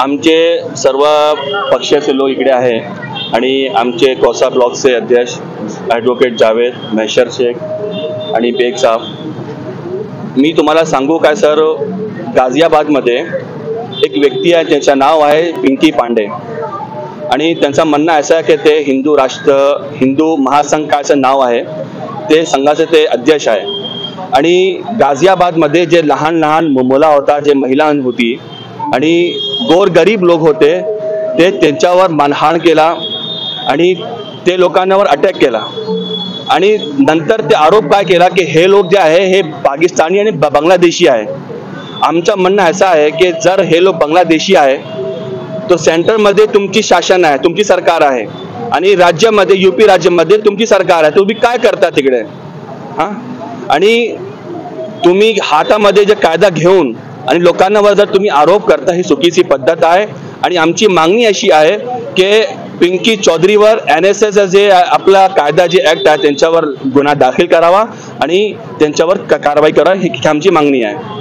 आमचे सर्व पक्षाचे लोक इकडे आहे आणि आमचे कौसा ब्लॉकचे अध्यक्ष ॲडव्होकेट जावेद मैशर शेख आणि बेग साहब, मी तुम्हाला सांगू काय सर, गाझियाबादमध्ये एक व्यक्ती आहे ज्याचं नाव आहे पिंकी पांडे आणि त्यांचं म्हणणं असं आहे की ते हिंदू महासंघाचं नाव आहे, ते संघाचे ते अध्यक्ष आहे आणि गाझियाबादमध्ये जे लहान लहान मुलं होता, जे महिला होती आणि गोरगरीब लोक होते, ते त्यांच्यावर मारहाण केला आणि ते लोकांवर अटॅक केला आणि नंतर ते आरोप काय केला की हे लोक जे आहे हे पाकिस्तानी आणि बांगलादेशी आहे. आमचं म्हणणं असं आहे की जर हे लोक बांगलादेशी आहे तो सेंटरमध्ये तुमची शासन आहे, तुमची सरकार आहे आणि राज्यामध्ये यूपी राज्यामध्ये तुमची सरकार आहे, तुम्ही काय करता तिकडे? हां, आणि तुम्ही हातामध्ये जे कायदा घेऊन आणि लोकांवर जर तुम्ही आरोप करता, ही चुकीची पद्धत आहे आणि आमची मागणी अशी आहे की पिंकी चौधरीवर NSS जे आपला कायदा जे ॲक्ट आहे त्यांच्यावर गुन्हा दाखल करावा आणि त्यांच्यावर कारवाई करा, ही आमची मागणी आहे.